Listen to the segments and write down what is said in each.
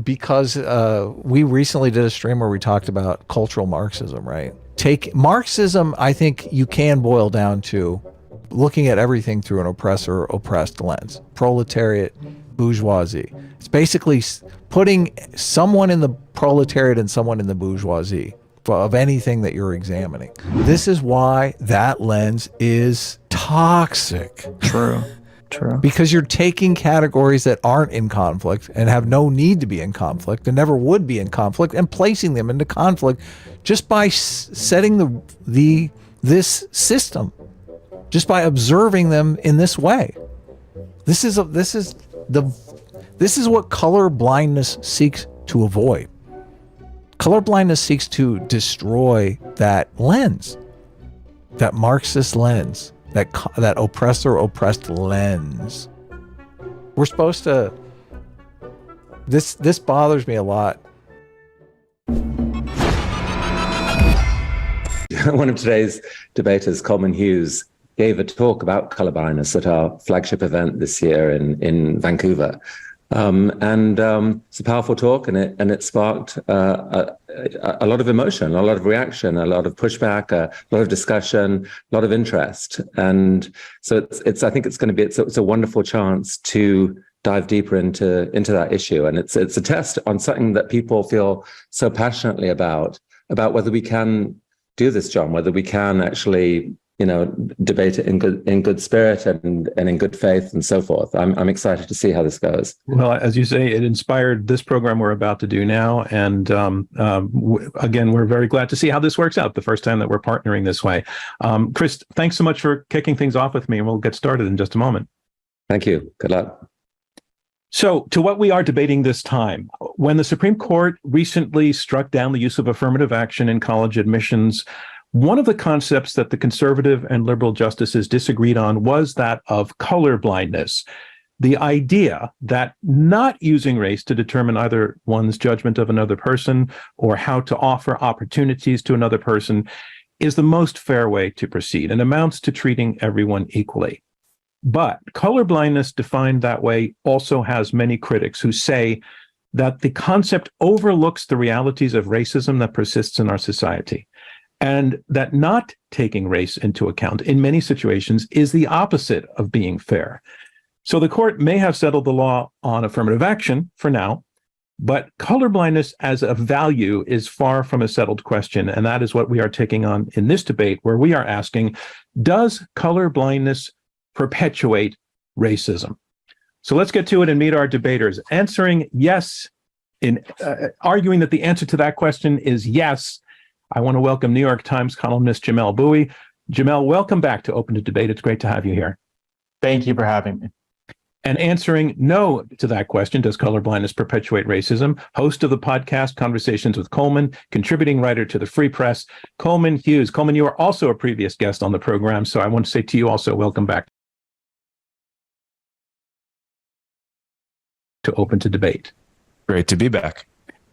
because we recently did a stream where we talked about cultural Marxism, right? Take Marxism, I think you can boil down to looking at everything through an oppressor-oppressed lens. Proletariat, bourgeoisie. It's basically putting someone in the proletariat and someone in the bourgeoisie of anything that you're examining. This is why that lens is toxic. True. Because you're taking categories that aren't in conflict and have no need to be in conflict and never would be in conflict and placing them into conflict just by setting this system, just by observing them in this way. This is what color blindness seeks to avoid. Color blindness seeks to destroy that lens, that Marxist lens, that oppressor-oppressed lens. We're supposed to. This bothers me a lot. One of today's debaters, Coleman Hughes, gave a talk about color blindness at our flagship event this year in Vancouver. It's a powerful talk, and it sparked a lot of emotion, a lot of reaction, a lot of pushback, a lot of discussion, a lot of interest. And so I think it's going to be it's a wonderful chance to dive deeper into that issue. And it's a test on something that people feel so passionately about whether we can do this, John, whether we can actually debate it in good spirit and in good faith and so forth. I'm excited to see how this goes. Well, as you say, it inspired this program we're about to do now. And again, we're very glad to see how this works out, the first time that we're partnering this way. Chris, thanks so much for kicking things off with me, and we'll get started in just a moment. Thank you. Good luck. So to what we are debating this time, when the Supreme Court recently struck down the use of affirmative action in college admissions, one of the concepts that the conservative and liberal justices disagreed on was that of color blindness. The idea that not using race to determine either one's judgment of another person or how to offer opportunities to another person is the most fair way to proceed and amounts to treating everyone equally. But color blindness defined that way also has many critics who say that the concept overlooks the realities of racism that persists in our society, and that not taking race into account in many situations is the opposite of being fair. So the court may have settled the law on affirmative action for now, but colorblindness as a value is far from a settled question, and that is what we are taking on in this debate, where we are asking, does colorblindness perpetuate racism? So let's get to it and meet our debaters. Answering yes, in arguing that the answer to that question is yes, I want to welcome New York Times columnist Jamelle Bouie. Jamelle, welcome back to Open to Debate. It's great to have you here. Thank you for having me. And answering no to that question, does colorblindness perpetuate racism? Host of the podcast Conversations with Coleman, contributing writer to the Free Press, Coleman Hughes. Coleman, you are also a previous guest on the program, so I want to say to you also, welcome back to Open to Debate. Great to be back.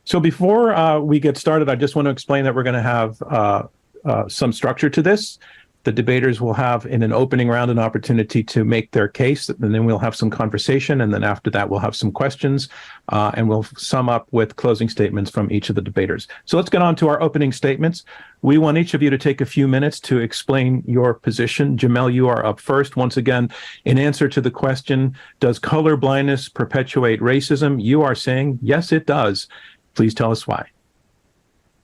So before we get started, I just want to explain that we're going to have some structure to this. The debaters will have, in an opening round, an opportunity to make their case, and then we'll have some conversation, and then after that, we'll have some questions, and we'll sum up with closing statements from each of the debaters. So let's get on to our opening statements. We want each of you to take a few minutes to explain your position. Jamelle, you are up first. Once again, in answer to the question, does color blindness perpetuate racism? You are saying, yes, it does. Please tell us why.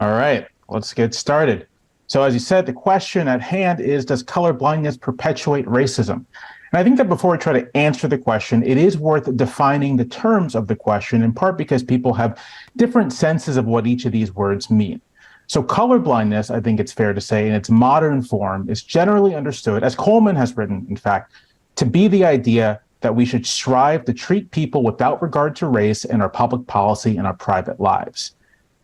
All right, let's get started. So as you said, the question at hand is, does color blindness perpetuate racism? And I think that before we try to answer the question, it is worth defining the terms of the question, in part because people have different senses of what each of these words mean. So color blindness, I think it's fair to say, in its modern form, is generally understood, as Coleman has written, in fact, to be the idea that we should strive to treat people without regard to race in our public policy and our private lives.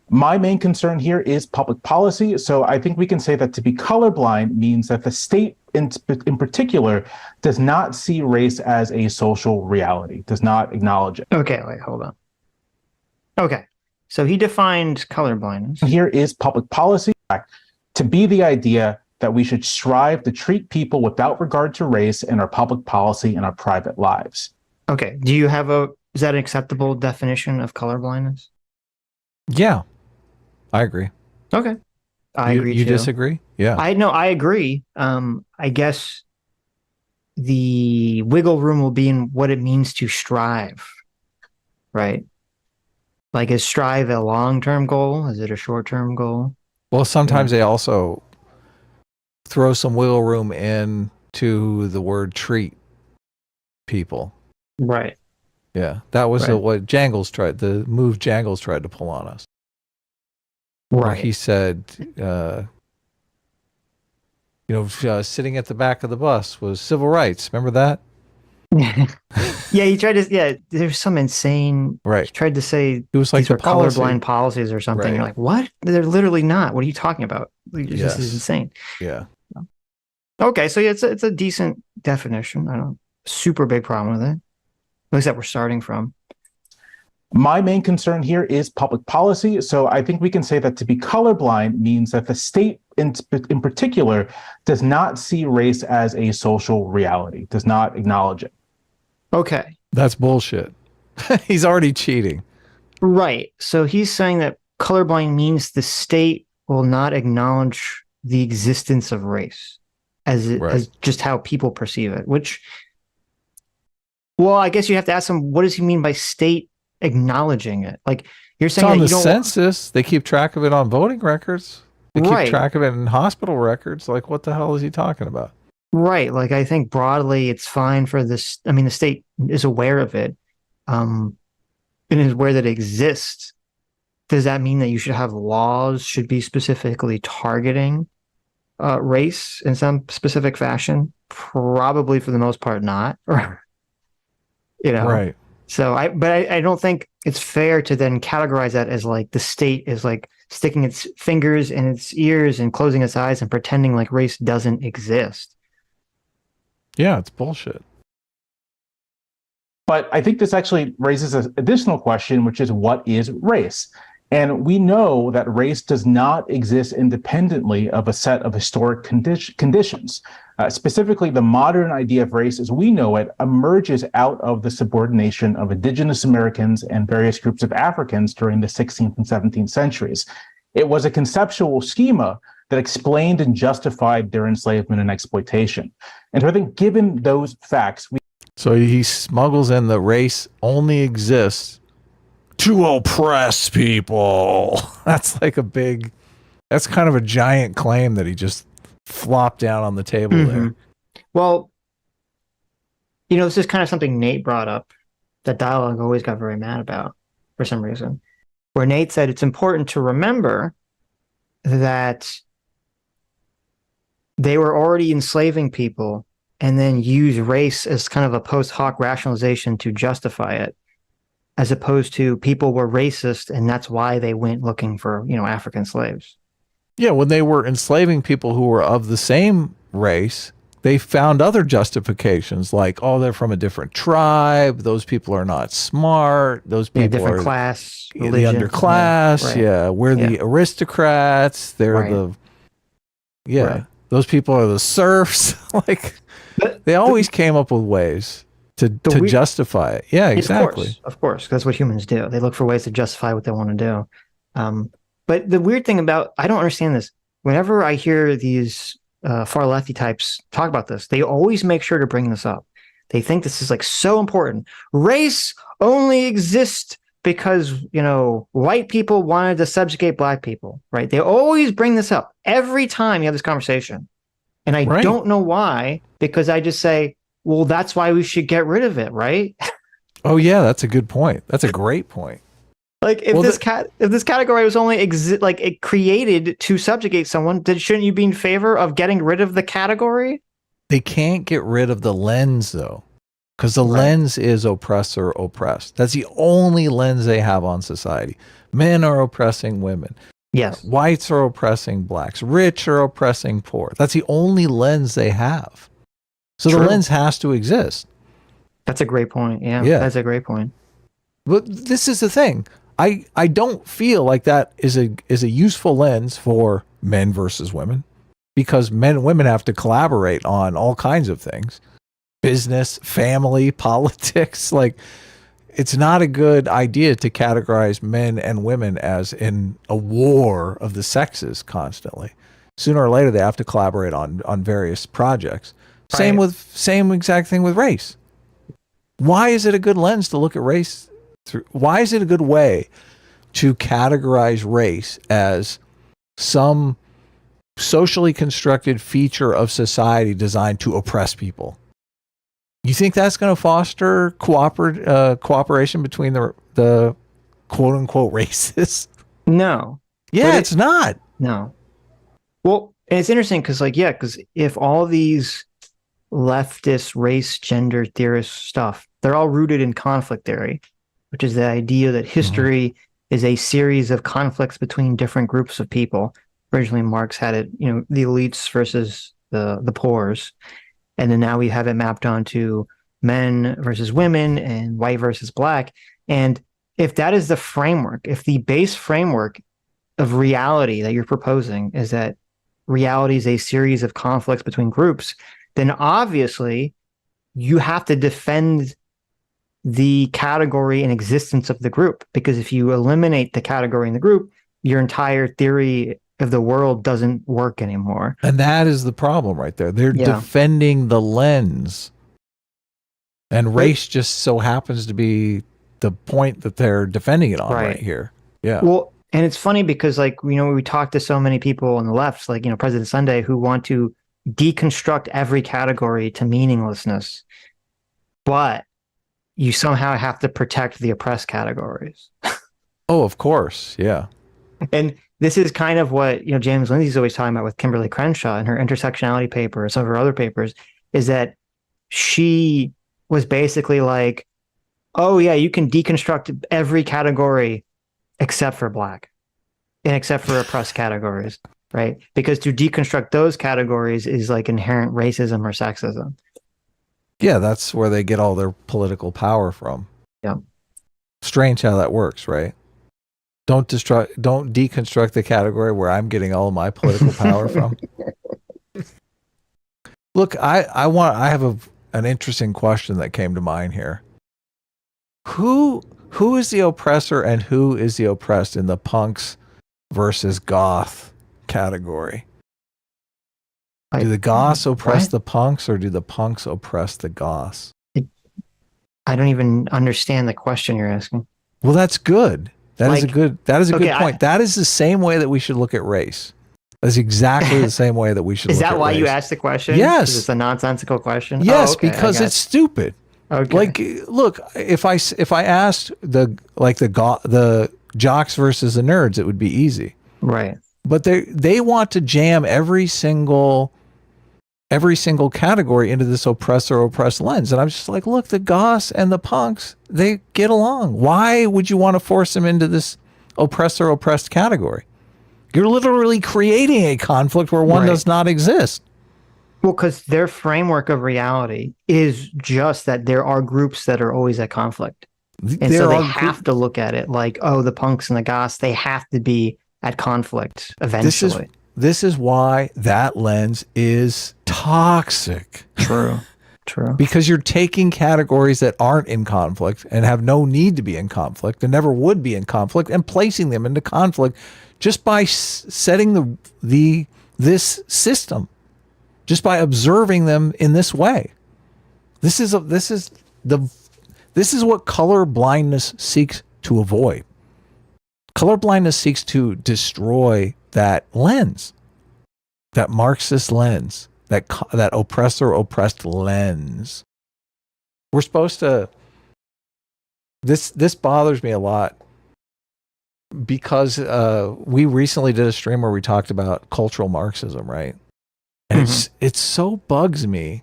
My main concern here is public policy, so I think we can say that to be colorblind means that the state in particular does not see race as a social reality, does not acknowledge it. Okay, wait, hold on. Okay, so he defined colorblindness. Here is public policy to be the idea that we should strive to treat people without regard to race in our public policy and our private lives. Okay, do you have a Is that an acceptable definition of color blindness? Yeah, I agree. Okay. I agree You too. disagree? Yeah. I agree. I guess the wiggle room will be in what it means to strive, right? Like, is strive a long-term goal? Is it a short-term goal? Well, sometimes they also throw some wiggle room into the word treat people. Right. Yeah, that was Right. what the move Jangles tried to pull on us. Right. Where he said, sitting at the back of the bus was civil rights. Remember that? Yeah, he tried to. Yeah, there's some insane. Right. He tried to say It was like these the are policy. colorblind policies or something. Right. You're like, what? They're literally not. What are you talking about? This is insane. Yeah. Okay, so yeah, it's a decent definition. I don't super big problem with it. At least that we're starting from. My main concern here is public policy. So I think we can say that to be colorblind means that the state in particular does not see race as a social reality, does not acknowledge it. Okay. That's bullshit. He's already cheating. Right. So he's saying that colorblind means the state will not acknowledge the existence of race as just how people perceive it, which, well, I guess you have to ask him, what does he mean by state acknowledging it? Like, you're saying it's on that the census. They keep track of it on voting records. They keep track of it in hospital records. Like, what the hell is he talking about? Right. Like, I think broadly it's fine for this. I mean, the state is aware of it, and is aware that it exists. Does that mean that you should have laws should be specifically targeting race in some specific fashion? Probably for the most part, not. Right. So I don't think it's fair to then categorize that as like the state is like sticking its fingers in its ears and closing its eyes and pretending like race doesn't exist. Yeah, it's bullshit. But I think this actually raises an additional question, which is, what is race? And we know that race does not exist independently of a set of historic conditions. Specifically, the modern idea of race as we know it emerges out of the subordination of indigenous Americans and various groups of Africans during the 16th and 17th centuries. It was a conceptual schema that explained and justified their enslavement and exploitation. And so I think given those facts, So he smuggles in the race only exists to oppress people. That's like that's kind of a giant claim that he just flopped down on the table there. Well, this is kind of something Nate brought up that Dialogue always got very mad about for some reason, where Nate said it's important to remember that they were already enslaving people and then use race as kind of a post hoc rationalization to justify it, as opposed to people were racist and that's why they went looking for, African slaves. Yeah, when they were enslaving people who were of the same race, they found other justifications like, oh, they're from a different tribe. Those people are not smart. Those people different are class, the religion. underclass. We're the aristocrats. They're those people are the serfs. They always came up with ways to justify it. Yeah, exactly. Of course, that's what humans do. They look for ways to justify what they want to do. But the weird thing I don't understand this. Whenever I hear these far lefty types talk about this, they always make sure to bring this up. They think this is like so important. Race only exists because, white people wanted to subjugate black people, right? They always bring this up every time you have this conversation. And I don't know why, because I just say, well, that's why we should get rid of it, right? Oh yeah, that's a good point. That's a great point. Like if this category was only it created to subjugate someone, then shouldn't you be in favor of getting rid of the category? They can't get rid of the lens though, because the lens is oppressor oppressed. That's the only lens they have on society. Men are oppressing women. Yes. Whites are oppressing blacks. Rich are oppressing poor. That's the only lens they have. So the lens has to exist. That's a great point. Yeah, that's a great point. But this is the thing. I don't feel like that is a useful lens for men versus women, because men and women have to collaborate on all kinds of things. Business, family, politics, it's not a good idea to categorize men and women as in a war of the sexes constantly. Sooner or later, they have to collaborate on various projects. Same exact thing with race. Why is it a good lens to look at race through? Why is it a good way to categorize race as some socially constructed feature of society designed to oppress people? You think that's going to foster cooperation between the quote unquote racists? No. Yeah, it's not. No. Well, and it's interesting because, because if all these leftist race gender theorist stuff, they're all rooted in conflict theory, which is the idea that history is a series of conflicts between different groups of people. Originally, Marx had it, the elites versus the poors. And then now we have it mapped onto men versus women and white versus black. And if that is the framework, if the base framework of reality that you're proposing is that reality is a series of conflicts between groups, then obviously you have to defend the category and existence of the group. Because if you eliminate the category in the group, your entire theory of the world doesn't work anymore. And that is the problem right there. They're defending the lens. And race just so happens to be the point that they're defending it on right here. Yeah. Well, and it's funny because we talk to so many people on the left, President Sunday, who want to deconstruct every category to meaninglessness. But you somehow have to protect the oppressed categories. Oh, of course. Yeah. And this is kind of what, James Lindsay's always talking about with Kimberly Crenshaw in her intersectionality paper or some of her other papers, is that she was basically like, oh yeah, you can deconstruct every category except for black and except for oppressed categories, right? Because to deconstruct those categories is like inherent racism or sexism. Yeah, that's where they get all their political power from. Yeah. Strange how that works, right? Don't deconstruct the category where I'm getting all of my political power from. Look, I have an interesting question that came to mind here. Who is the oppressor and who is the oppressed in the punks versus goth category? Do the goths oppress the punks or do the punks oppress the goths? I don't even understand the question you're asking. Well, that's good. That is a good point. That is the same way that we should look at race. That's exactly the same way that we should look at race. Is that why you asked the question? Yes. It's a nonsensical question? Yes, because it's stupid. Okay. Look, if I asked the jocks versus the nerds, it would be easy. Right. But they want to jam every single category into this oppressed lens. And I'm just like, look, the goths and the punks, they get along. Why would you want to force them into this oppressed category? You're literally creating a conflict where one does not exist. Well, because their framework of reality is just that there are groups that are always at conflict. And so they have to look at it like, oh, the punks and the goths, they have to be at conflict eventually. This is why that lens is toxic. True. Because you're taking categories that aren't in conflict and have no need to be in conflict and never would be in conflict and placing them into conflict just by setting this system, just by observing them in this way. This is what color blindness seeks to avoid. Color blindness seeks to destroy that lens, that Marxist lens, that oppressor-oppressed lens. We're supposed to. This bothers me a lot because we recently did a stream where we talked about cultural Marxism, right? And it so bugs me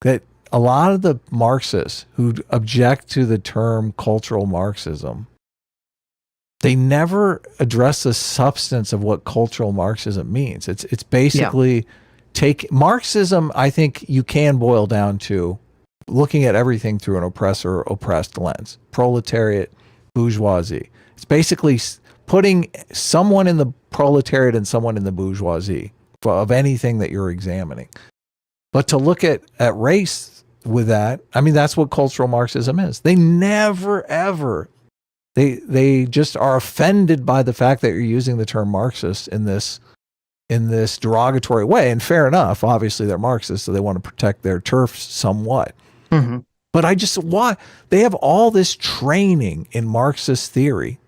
that a lot of the Marxists who object to the term cultural Marxism, they never address the substance of what cultural Marxism means. It's basically Marxism. I think you can boil down to looking at everything through an oppressor-oppressed lens. Proletariat, bourgeoisie. It's basically putting someone in the proletariat and someone in the bourgeoisie of anything that you're examining. But to look at race with that. I mean, that's what cultural Marxism is. They never, ever, they just are offended by the fact that you're using the term Marxist in this derogatory way. And fair enough, obviously they're Marxists, so they want to protect their turf somewhat. Mm-hmm. But why? They have all this training in Marxist theory.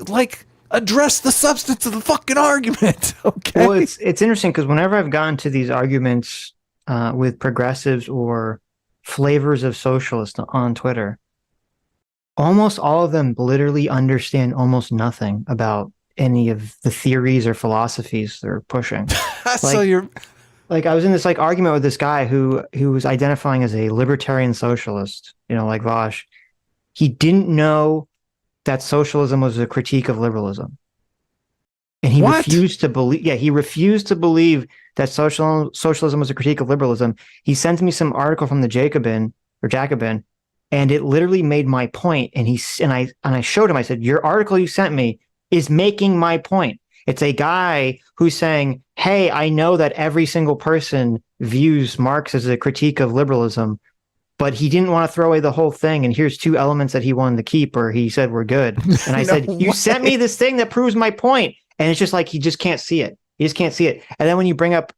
Like, address the substance of the fucking argument, okay? Well, it's interesting because whenever I've gotten to these arguments with progressives or flavors of socialists on Twitter, almost all of them literally understand almost nothing about any of the theories or philosophies they're pushing. So you're like, I was in this like argument with this guy who was identifying as a libertarian socialist, like Vosh. He didn't know that socialism was a critique of liberalism. And he refused to believe, he refused to believe that socialism was a critique of liberalism. He sent me some article from the Jacobin, and it literally made my point. And I showed him, I said, your article you sent me is making my point. It's a guy who's saying, hey, I know that every single person views Marx as a critique of liberalism, but he didn't want to throw away the whole thing. And here's 2 elements that he wanted to keep, or he said were good. And I said, you sent me this thing that proves my point. And it's just like, he just can't see it. He just can't see it. And then when you bring up,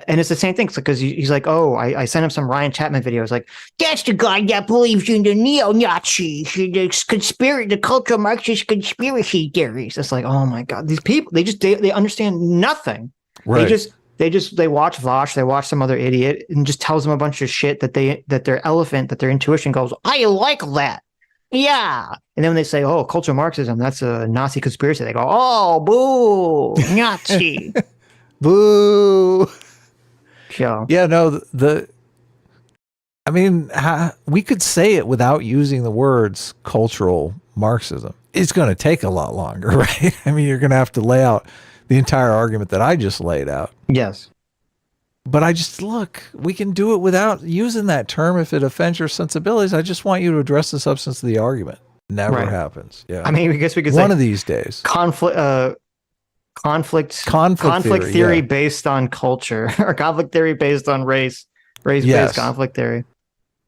and it's the same thing, because he's like, oh, I sent him some Ryan Chapman videos. Like, that's the guy that believes in the neo-Nazis, the cultural Marxist conspiracy theories. It's like, oh my God, these people, they understand nothing. right. They watch Vosh, they watch some other idiot and just tells them a bunch of shit that their intuition goes, I like that. Yeah. And then when they say, oh, cultural Marxism, that's a Nazi conspiracy, they go, oh, boo, Nazi. Boo. So, Yeah, no, I mean, we could say it without using the words cultural Marxism. It's going to take a lot longer, right? I mean, you're going to have to lay out the entire argument that I just laid out. yes. But we can do it without using that term if it offends your sensibilities. I just want you to address the substance of the argument. Never Right. happens. Yeah. I mean, I guess we could one say of these days. conflict theory yeah. based on culture, or conflict theory based on race-based Yes. conflict theory.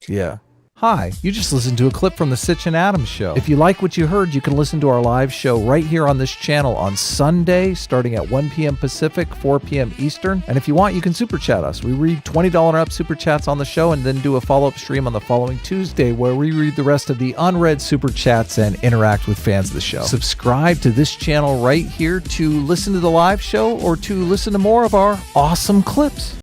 Yeah. Hi, you just listened to a clip from the Sitch and Adams show. If you like what you heard, you can listen to our live show right here on this channel on Sunday, starting at 1 p.m. Pacific, 4 p.m. Eastern. And if you want, you can super chat us. We read $20 and up super chats on the show and then do a follow-up stream on the following Tuesday where we read the rest of the unread super chats and interact with fans of the show. Subscribe to this channel right here to listen to the live show or to listen to more of our awesome clips.